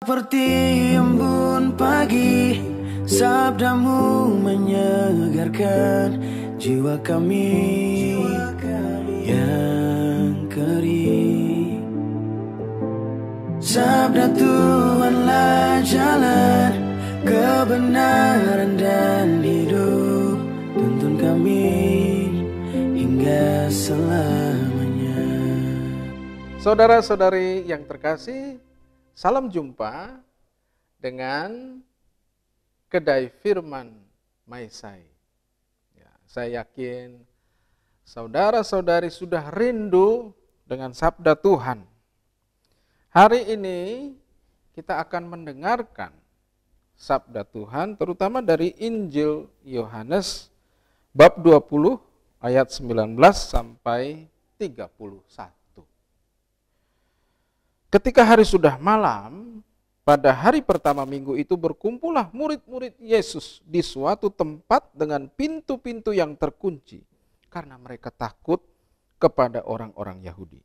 Seperti embun pagi, sabdamu menyegarkan jiwa kami yang kering. Sabda Tuhanlah jalan kebenaran dan hidup, tuntun kami hingga selamanya. Saudara-saudari yang terkasih, salam jumpa dengan Kedai Firman Maesai. Ya, saya yakin saudara-saudari sudah rindu dengan sabda Tuhan. Hari ini kita akan mendengarkan sabda Tuhan terutama dari Injil Yohanes bab 20 ayat 19 sampai 31. Ketika hari sudah malam, pada hari pertama minggu itu berkumpullah murid-murid Yesus di suatu tempat dengan pintu-pintu yang terkunci, karena mereka takut kepada orang-orang Yahudi.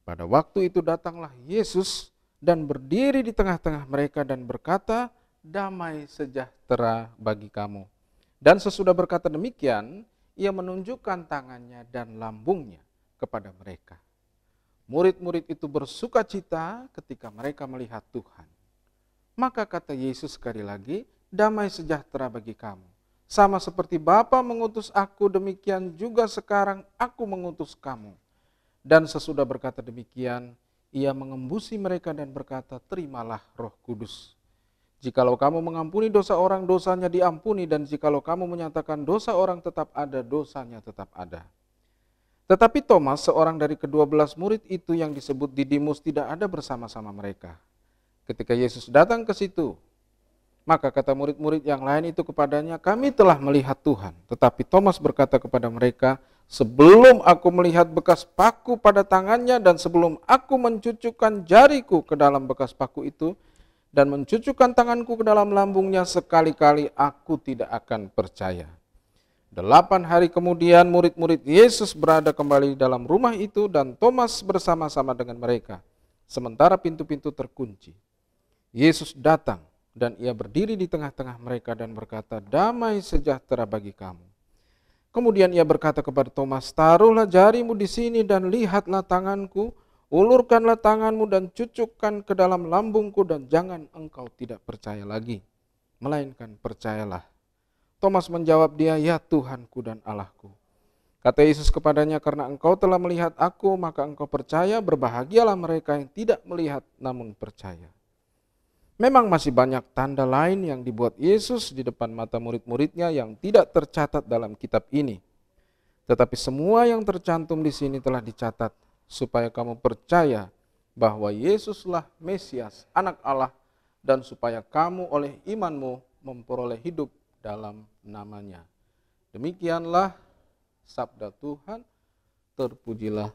Pada waktu itu datanglah Yesus dan berdiri di tengah-tengah mereka dan berkata, "Damai sejahtera bagi kamu." Dan sesudah berkata demikian, ia menunjukkan tangannya dan lambungnya kepada mereka. Murid-murid itu bersukacita ketika mereka melihat Tuhan. Maka kata Yesus sekali lagi, "Damai sejahtera bagi kamu. Sama seperti Bapa mengutus aku, demikian juga sekarang aku mengutus kamu." Dan sesudah berkata demikian, ia mengembusi mereka dan berkata, "Terimalah Roh Kudus. Jikalau kamu mengampuni dosa orang, dosanya diampuni, dan jikalau kamu menyatakan dosa orang tetap ada, dosanya tetap ada." Tetapi Thomas, seorang dari ke-12 murid itu yang disebut Didimus, tidak ada bersama-sama mereka. Ketika Yesus datang ke situ, maka kata murid-murid yang lain itu kepadanya, "Kami telah melihat Tuhan." Tetapi Thomas berkata kepada mereka, "Sebelum aku melihat bekas paku pada tangannya dan sebelum aku mencucukkan jariku ke dalam bekas paku itu dan mencucukkan tanganku ke dalam lambungnya, sekali-kali aku tidak akan percaya." 8 hari kemudian murid-murid Yesus berada kembali dalam rumah itu dan Thomas bersama-sama dengan mereka, sementara pintu-pintu terkunci. Yesus datang dan ia berdiri di tengah-tengah mereka dan berkata, "Damai sejahtera bagi kamu." Kemudian ia berkata kepada Thomas, "Taruhlah jarimu di sini dan lihatlah tanganku, ulurkanlah tanganmu dan cucukkan ke dalam lambungku, dan jangan engkau tidak percaya lagi, melainkan percayalah." Thomas menjawab dia, "Ya Tuhanku dan Allahku." Kata Yesus kepadanya, "Karena engkau telah melihat aku, maka engkau percaya. Berbahagialah mereka yang tidak melihat namun percaya." Memang masih banyak tanda lain yang dibuat Yesus di depan mata murid-muridnya yang tidak tercatat dalam kitab ini. Tetapi semua yang tercantum di sini telah dicatat, supaya kamu percaya bahwa Yesuslah Mesias, Anak Allah, dan supaya kamu oleh imanmu memperoleh hidup dalam namanya. Demikianlah sabda Tuhan, terpujilah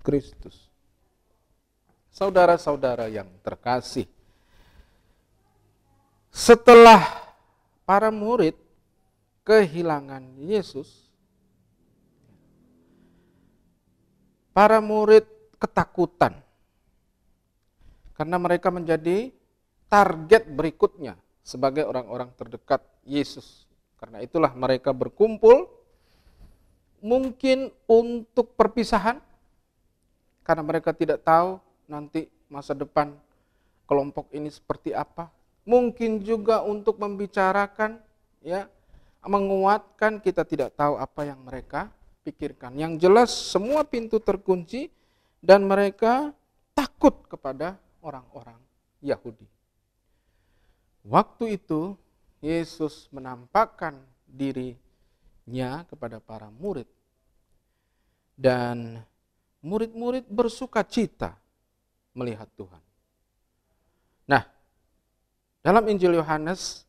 Kristus. Saudara-saudara yang terkasih, setelah para murid kehilangan Yesus, para murid ketakutan karena mereka menjadi target berikutnya sebagai orang-orang terdekat Yesus. Karena itulah mereka berkumpul, mungkin untuk perpisahan, karena mereka tidak tahu nanti masa depan kelompok ini seperti apa. Mungkin juga untuk membicarakan, ya, menguatkan, kita tidak tahu apa yang mereka pikirkan. Yang jelas semua pintu terkunci dan mereka takut kepada orang-orang Yahudi. Waktu itu Yesus menampakkan dirinya kepada para murid. Dan murid-murid bersuka cita melihat Tuhan. Nah, dalam Injil Yohanes,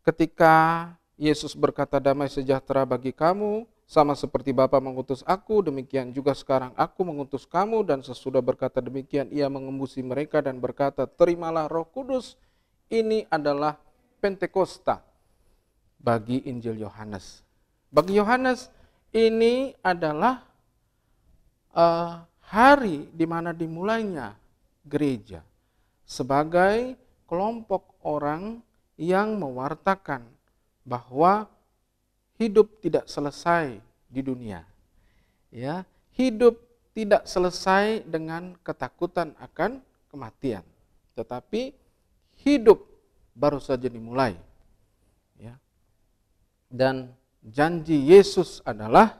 ketika Yesus berkata, "Damai sejahtera bagi kamu, sama seperti Bapa mengutus aku, demikian juga sekarang aku mengutus kamu." Dan sesudah berkata demikian, ia mengembusi mereka dan berkata, "Terimalah Roh Kudus." Ini adalah Pentakosta bagi Injil Yohanes. Bagi Yohanes ini adalah hari di mana dimulainya gereja. sebagai kelompok orang yang mewartakan bahwa hidup tidak selesai di dunia. Ya, hidup tidak selesai dengan ketakutan akan kematian, tetapi hidup baru saja dimulai. Ya. Dan janji Yesus adalah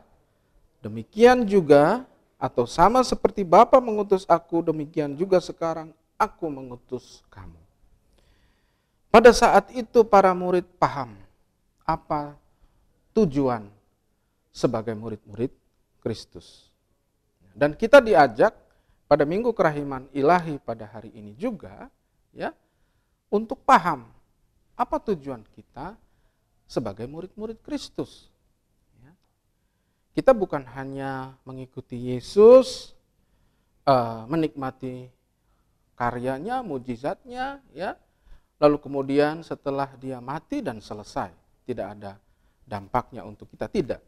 demikian juga atau sama seperti Bapa mengutus aku, demikian juga sekarang aku mengutus kamu. Pada saat itu para murid paham apa tujuan sebagai murid-murid Kristus. Dan kita diajak pada Minggu Kerahiman Ilahi pada hari ini juga ya untuk paham apa tujuan kita sebagai murid-murid Kristus. Ya. Kita bukan hanya mengikuti Yesus, menikmati karyanya, mujizatnya, ya. Lalu kemudian setelah dia mati dan selesai, tidak ada dampaknya untuk kita, tidak.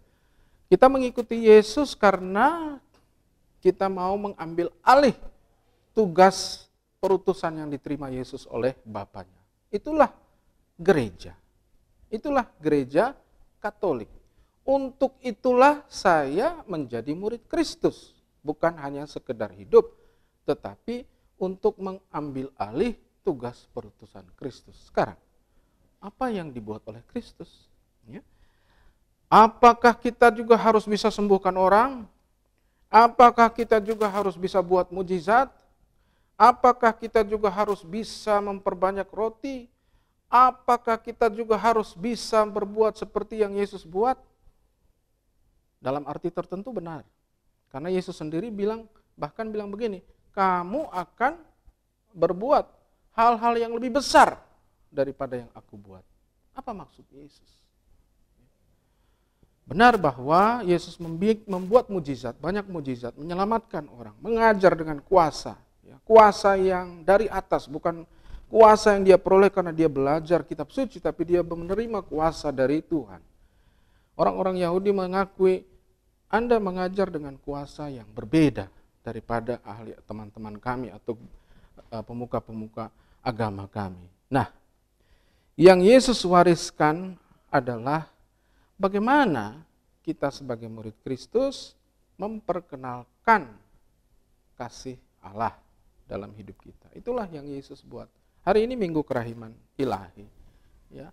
Kita mengikuti Yesus karena kita mau mengambil alih tugas perutusan yang diterima Yesus oleh Bapanya. Itulah gereja. Itulah gereja Katolik. Untuk itulah saya menjadi murid Kristus. Bukan hanya sekedar hidup, tetapi untuk mengambil alih tugas perutusan Kristus. Sekarang, apa yang dibuat oleh Kristus? Ya. Apakah kita juga harus bisa sembuhkan orang? Apakah kita juga harus bisa buat mujizat? Apakah kita juga harus bisa memperbanyak roti? Apakah kita juga harus bisa berbuat seperti yang Yesus buat? Dalam arti tertentu benar. Karena Yesus sendiri bahkan bilang begini, kamu akan berbuat hal-hal yang lebih besar daripada yang aku buat. Apa maksud Yesus? Benar bahwa Yesus membuat mujizat, banyak mujizat, menyelamatkan orang, mengajar dengan kuasa. Ya, kuasa yang dari atas, bukan kuasa yang dia peroleh karena dia belajar kitab suci, tapi dia menerima kuasa dari Tuhan. Orang-orang Yahudi mengakui, Anda mengajar dengan kuasa yang berbeda daripada ahli teman-teman kami atau pemuka-pemuka agama kami. Nah, yang Yesus wariskan adalah bagaimana kita sebagai murid Kristus memperkenalkan kasih Allah dalam hidup kita. Itulah yang Yesus buat. Hari ini Minggu Kerahiman Ilahi. Ya.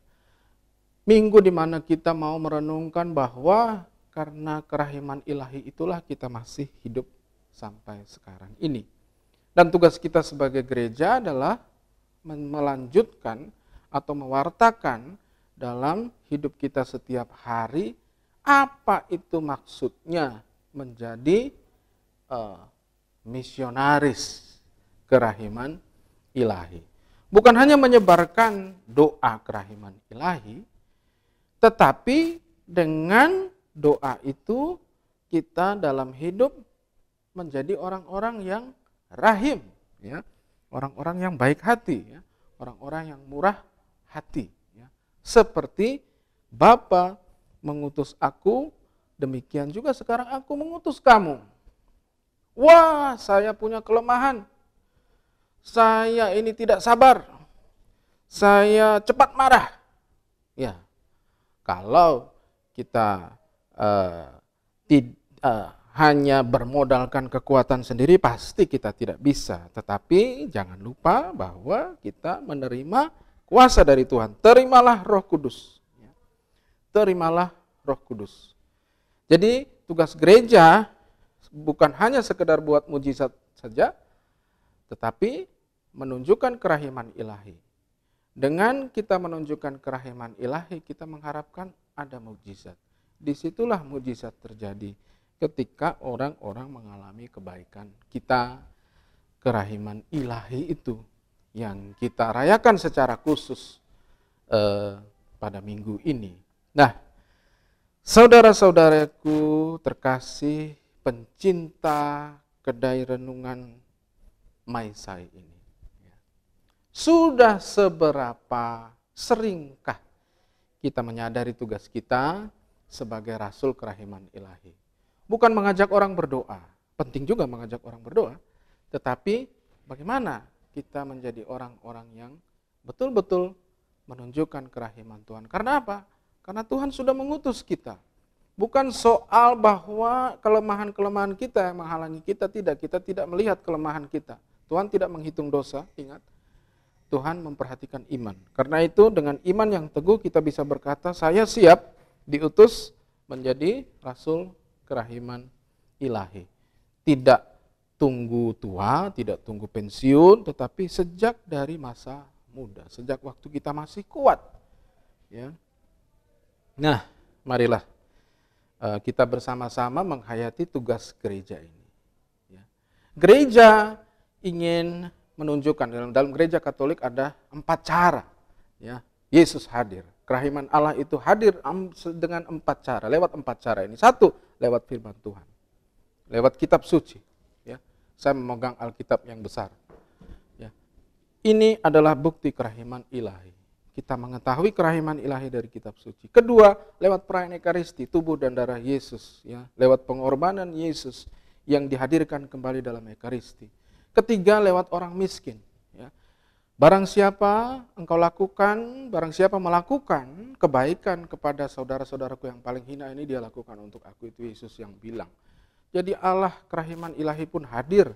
Minggu di mana kita mau merenungkan bahwa karena kerahiman ilahi itulah kita masih hidup sampai sekarang ini. Dan tugas kita sebagai gereja adalah melanjutkan atau mewartakan dalam hidup kita setiap hari, apa itu maksudnya menjadi misionaris kerahiman ilahi. Bukan hanya menyebarkan doa kerahiman ilahi, tetapi dengan doa itu kita dalam hidup menjadi orang-orang yang rahim, ya, orang-orang yang baik hati, ya, orang-orang yang murah hati. Seperti Bapa mengutus aku, demikian juga sekarang aku mengutus kamu. Wah, saya punya kelemahan. Saya ini tidak sabar. Saya cepat marah. Ya, kalau kita hanya bermodalkan kekuatan sendiri, pasti kita tidak bisa. Tetapi jangan lupa bahwa kita menerima kuasa dari Tuhan. Terimalah Roh Kudus. Terimalah Roh Kudus. Jadi tugas gereja bukan hanya sekedar buat mujizat saja, tetapi menunjukkan kerahiman ilahi. Dengan kita menunjukkan kerahiman ilahi, kita mengharapkan ada mujizat. Disitulah mujizat terjadi ketika orang-orang mengalami kebaikan kita, kerahiman ilahi itu yang kita rayakan secara khusus pada minggu ini. Nah, saudara-saudaraku terkasih, pencinta kedai renungan Maisai ini, sudah seberapa seringkah kita menyadari tugas kita sebagai rasul kerahiman ilahi? Bukan mengajak orang berdoa, penting juga mengajak orang berdoa, tetapi bagaimana kita menjadi orang-orang yang betul-betul menunjukkan kerahiman Tuhan. Karena apa? Karena Tuhan sudah mengutus kita. Bukan soal bahwa kelemahan-kelemahan kita yang menghalangi kita, kita tidak melihat kelemahan kita. Tuhan tidak menghitung dosa, ingat. Tuhan memperhatikan iman. Karena itu dengan iman yang teguh kita bisa berkata, saya siap diutus menjadi rasul kerahiman ilahi. Tidak tunggu tua, tidak tunggu pensiun, tetapi sejak dari masa muda, sejak waktu kita masih kuat. Ya. Nah, marilah kita bersama-sama menghayati tugas gereja ini. Ya. Gereja ingin menunjukkan, dalam gereja Katolik ada 4 cara. Ya, Yesus hadir. Kerahiman Allah itu hadir dengan 4 cara, lewat 4 cara ini. 1, lewat firman Tuhan. Lewat kitab suci. Ya. Saya memegang Alkitab yang besar. Ya. Ini adalah bukti kerahiman ilahi. Kita mengetahui kerahiman ilahi dari kitab suci. Kedua, lewat perayaan Ekaristi, tubuh dan darah Yesus. Ya. Lewat pengorbanan Yesus yang dihadirkan kembali dalam Ekaristi. Ketiga, lewat orang miskin. Ya. Barang siapa melakukan kebaikan kepada saudara-saudaraku yang paling hina ini, dia lakukan untuk aku, itu Yesus yang bilang. Jadi Allah kerahiman ilahi pun hadir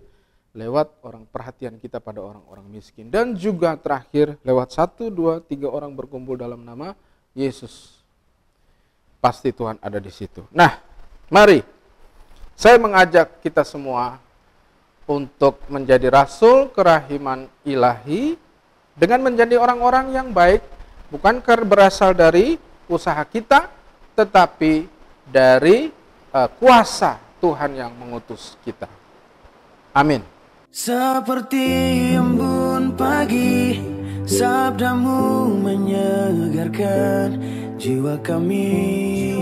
lewat perhatian kita pada orang-orang miskin. Dan juga terakhir, lewat 1, 2, 3 orang berkumpul dalam nama Yesus. Pasti Tuhan ada di situ. Nah, mari saya mengajak kita semua untuk menjadi rasul kerahiman ilahi dengan menjadi orang-orang yang baik, bukan berasal dari usaha kita, tetapi dari kuasa Tuhan yang mengutus kita. Amin. Seperti embun pagi, sabdamu menyegarkan jiwa kami.